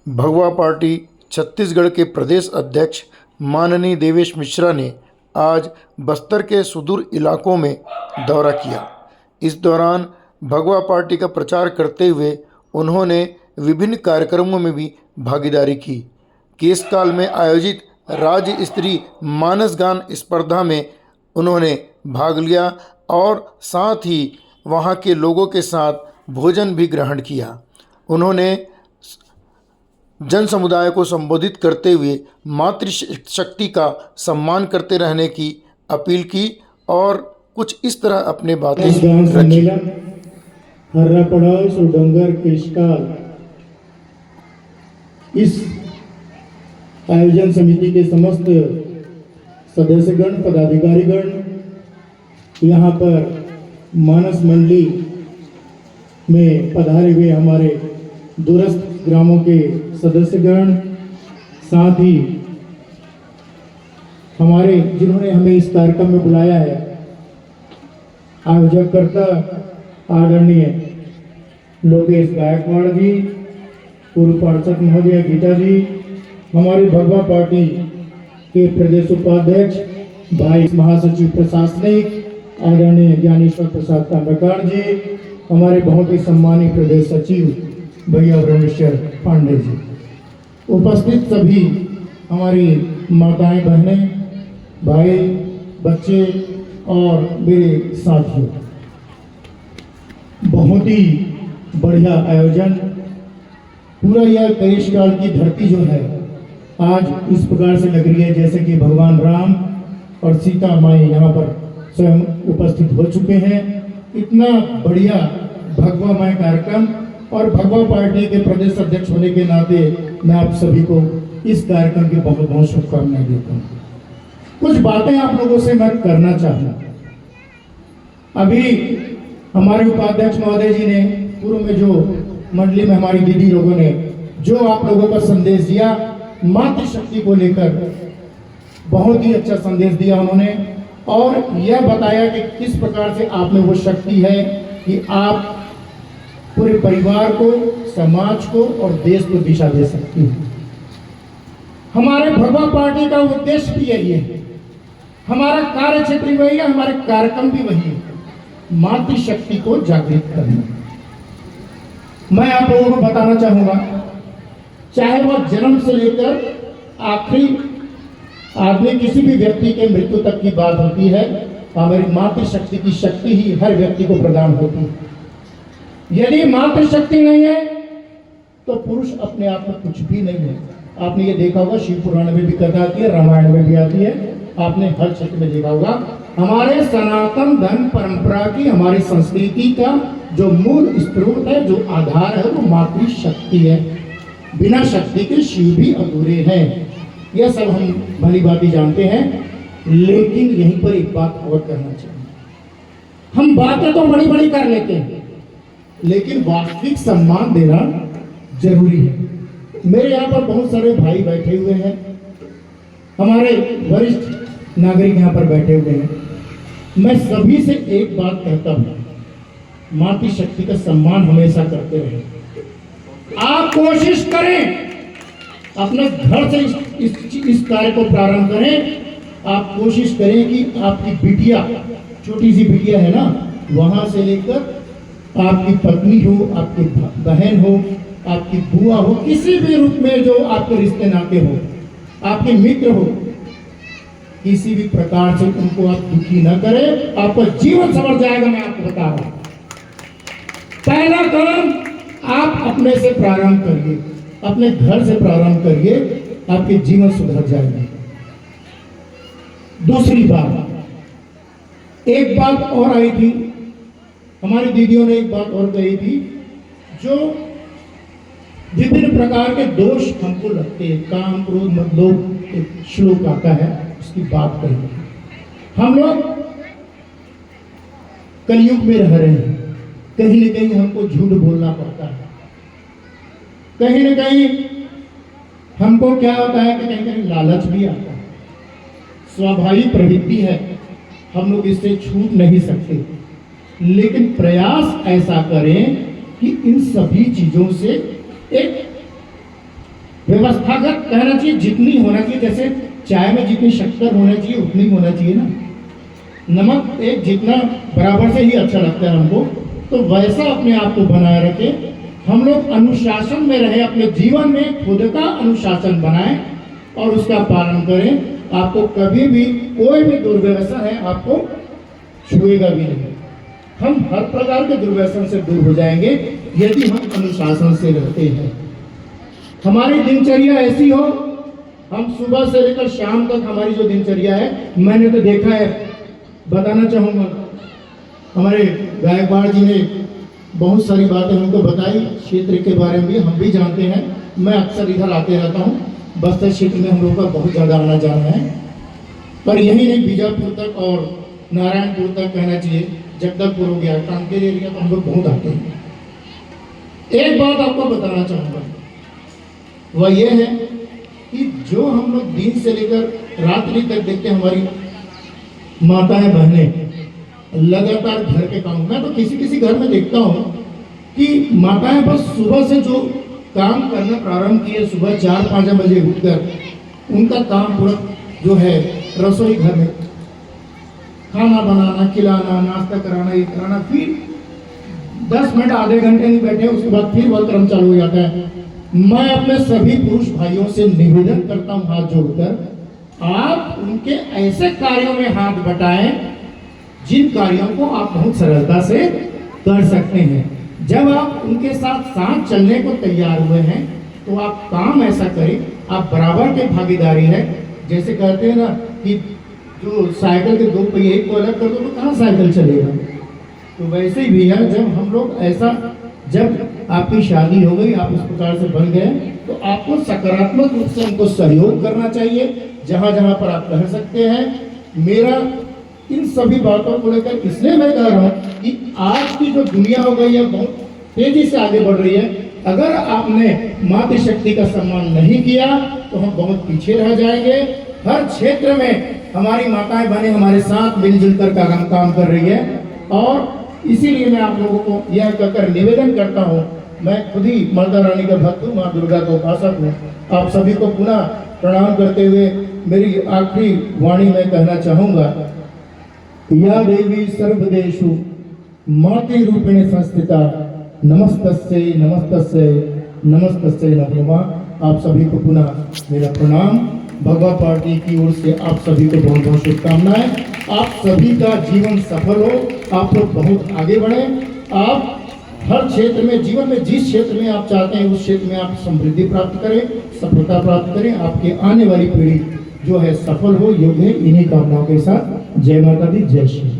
भगवा पार्टी छत्तीसगढ़ के प्रदेश अध्यक्ष माननीय देवेश मिश्रा ने आज बस्तर के सुदूर इलाकों में दौरा किया। इस दौरान भगवा पार्टी का प्रचार करते हुए उन्होंने विभिन्न कार्यक्रमों में भी भागीदारी की। केशकाल में आयोजित राज्य स्तरीय मानस गान स्पर्धा में उन्होंने भाग लिया और साथ ही वहां के लोगों के साथ भोजन भी ग्रहण किया। उन्होंने जन समुदाय को संबोधित करते हुए मातृशक्ति का सम्मान करते रहने की अपील की और कुछ इस तरह अपने बातें रखी। हर्रा पड़ाव सुडंगर केशकाल इस आयोजन समिति के समस्त सदस्यगण पदाधिकारीगण, यहाँ पर मानस मंडली में पधारे हुए हमारे दूरस्थ ग्रामों के सदस्यगण, साथ ही हमारे जिन्होंने हमें इस कार्यक्रम में बुलाया है, आयोजककर्ता आदरणीय लोकेश गायकवाड़ जी, पूर्व पार्षद महोदय गीता जी, हमारी भगवा पार्टी के प्रदेश उपाध्यक्ष भाई महासचिव प्रशासनिक आदरणीय ज्ञानेश्वर प्रसाद ताम्रकार जी, हमारे बहुत ही सम्मानित प्रदेश सचिव भैया ब्रह्मेश्वर पांडे जी, उपस्थित सभी हमारी माताएं बहनें भाई बच्चे और मेरे साथियों, बहुत ही बढ़िया आयोजन। पूरा यह केशकाल की धरती जो है आज इस प्रकार से लग रही है जैसे कि भगवान राम और सीता माई यहाँ पर स्वयं उपस्थित हो चुके हैं। इतना बढ़िया भगवामय कार्यक्रम और भगवा पार्टी के प्रदेश अध्यक्ष होने के नाते मैं आप सभी को इस कार्यक्रम की बहुत बहुत शुभकामनाएं देता हूँ। कुछ बातें आप लोगों से मैं करना चाहूँगा। अभी हमारे उपाध्यक्ष महोदय जी ने पूर्व में जो मंडली में हमारी दीदी लोगों ने जो आप लोगों का संदेश दिया मातृशक्ति को लेकर, बहुत ही अच्छा संदेश दिया उन्होंने और यह बताया कि किस प्रकार से आप में वो शक्ति है कि आप पूरे परिवार को, समाज को और देश को दिशा दे सकती है। हमारे भगवा पार्टी का उद्देश्य भी यही है, हमारा कार्य क्षेत्र भी वही है, हमारे कार्यक्रम भी वही है, मातृशक्ति को जागृत करना। मैं आप लोगों को बताना चाहूंगा, चाहे वह जन्म से लेकर आखिरी आदमी किसी भी व्यक्ति के मृत्यु तक की बात होती है, हमारी मातृशक्ति की शक्ति ही हर व्यक्ति को प्रदान होती है। यदि मातृशक्ति नहीं है तो पुरुष अपने आप में कुछ भी नहीं है। आपने ये देखा होगा, शिव पुराण में भी कथा आती है, रामायण में भी आती है, आपने हर क्षेत्र में देखा होगा। हमारे सनातन धर्म परंपरा की, हमारी संस्कृति का जो मूल स्रोत है, जो आधार है, वो मातृशक्ति है। बिना शक्ति के शिव भी अधूरे हैं। यह सब हम भली भांति जानते हैं, लेकिन यहीं पर एक बात और करना चाहिए। हम बातें तो बड़ी बड़ी कर लेते हैं, लेकिन वास्तविक सम्मान देना जरूरी है। मेरे यहाँ पर बहुत सारे भाई बैठे हुए हैं, हमारे वरिष्ठ नागरिक यहाँ पर बैठे हुए हैं। मैं सभी से एक बात कहता हूँ, मातृशक्ति का सम्मान हमेशा करते रहें। आप कोशिश करें, अपने घर से इस कार्य को प्रारंभ करें। आप कोशिश करें कि आपकी बिटिया, छोटी सी बिटिया है ना, वहां से लेकर आपकी पत्नी हो, आपकी बहन हो, आपकी बुआ हो, किसी भी रूप में जो आपके रिश्ते नाते हो, आपके मित्र हो, किसी भी प्रकार से उनको आप दुखी न करें, आपका जीवन संवर जाएगा। मैं आपको बता रहा हूं, पहला कदम आप अपने से प्रारंभ करिए, अपने घर से प्रारंभ करिए, आपके जीवन सुधर जाएगा। दूसरी बात, एक बात और आई थी, हमारी दीदियों ने एक बात और कही थी, जो विभिन्न प्रकार के दोष हमको लगते हैं, काम क्रोध मद लोभ, एक श्लोक आता है, उसकी बात कही। हम लोग कलयुग में रह रहे हैं, कहीं न कहीं हमको झूठ बोलना पड़ता है, कहीं न कहीं हमको क्या होता है कि कहीं कहीं लालच भी आता है। स्वाभाविक प्रवृत्ति है, हम लोग इससे छूट नहीं सकते, लेकिन प्रयास ऐसा करें कि इन सभी चीजों से एक व्यवस्थागत कहना चाहिए जितनी होना चाहिए, जैसे चाय में जितनी शक्कर होना चाहिए उतनी होना चाहिए ना, नमक एक जितना बराबर से ही अच्छा लगता है हमको, तो वैसा अपने आप को बनाए रखें। हम लोग अनुशासन में रहे, अपने जीवन में खुद का अनुशासन बनाएं और उसका पालन करें। आपको कभी भी कोई भी दुर्व्यसन है आपको छुएगा भी नहीं। हम हर प्रकार के दुर्व्यसन से दूर हो जाएंगे यदि हम अनुशासन से रहते हैं। हमारी दिनचर्या ऐसी हो, हम सुबह से लेकर शाम तक हमारी जो दिनचर्या है, मैंने तो देखा है, बताना चाहूँगा, हमारे गायकवाड़ जी ने बहुत सारी बातें हमको बताई क्षेत्र के बारे में, हम भी जानते हैं। मैं अक्सर इधर आते रहता हूँ, बस्तर क्षेत्र में हम लोगों का बहुत ज़्यादा आना जाना है, पर यही नहीं बीजापुर तक और नारायणपुर तक कहना चाहिए, जगदलपुर हो गया, कांकेर एरिया तो हम लोग बहुत आते हैं। एक बात आपको बताना चाहूँगा, वह यह है कि जो हम लोग दिन से लेकर रात्रि तक देखते हैं, हमारी माताएं बहनें लगातार घर के काम, मैं तो किसी किसी घर में देखता हूँ कि माताएं बस सुबह से जो काम करना प्रारंभ किए, सुबह 4-5 बजे उठकर उनका काम पूरा जो है रसोई घर में खाना बनाना, खिलाना, नाश्ता कराना, ये कराना, फिर 10 मिनट आधे घंटे नहीं बैठे, उसके बाद फिर वह क्रम चालू हो जाता है। मैं अपने सभी पुरुष भाइयों से निवेदन करता हूँ हाथ जोड़कर, आप उनके ऐसे कार्यों में हाथ बटाएं जिन कार्यों को आप बहुत सरलता से कर सकते हैं। जब आप उनके साथ साथ चलने को तैयार हुए हैं तो आप काम ऐसा करें, आप बराबर के भागीदारी है। जैसे कहते हैं ना कि जो साइकिल के 2 पहिए को अलग कर दो तो कहाँ साइकिल चलेगा, तो वैसे ही भी है, जब हम लोग ऐसा, जब आपकी शादी हो गई, आप उस प्रकार से बन गए, तो आपको सकारात्मक रूप से उनको सहयोग करना चाहिए जहाँ जहाँ पर आप कह सकते हैं। मेरा इन सभी बातों को लेकर इसलिए मैं कह रहा हूँ कि आज की जो दुनिया हो गई है बहुत तेजी से आगे बढ़ रही है। अगर आपने मातृशक्ति का सम्मान नहीं किया तो हम बहुत पीछे रह जाएंगे। हर क्षेत्र में हमारी माताएं बहनें हमारे साथ मिलजुल कर काम कर रही है, और इसीलिए मैं आप लोगों को यह कहकर निवेदन करता हूँ, मैं खुद ही माता रानी का भक्त हूँ, माँ दुर्गा का उपासक हूँ। आप सभी को पुनः प्रणाम करते हुए मेरी आखिरी वाणी में कहना चाहूँगा, या देवी सर्वदेषु मातृ रूपेण संस्थिता नमस्तस्यै नमस्तस्यै नमस्तस्यै नमो नमः। आप सभी को पुनः मेरा प्रणाम। भगवा पार्टी की ओर से आप सभी को बहुत बहुत शुभकामनाएं। आप सभी का जीवन सफल हो, आप लोग बहुत आगे बढ़े, आप हर क्षेत्र में, जीवन में जिस क्षेत्र में आप चाहते हैं उस क्षेत्र में आप समृद्धि प्राप्त करें, सफलता प्राप्त करें, आपके आने वाली पीढ़ी जो है सफल हो, योग्य है। इन्हीं कामनाओं के साथ जय माता दी, जय श्री।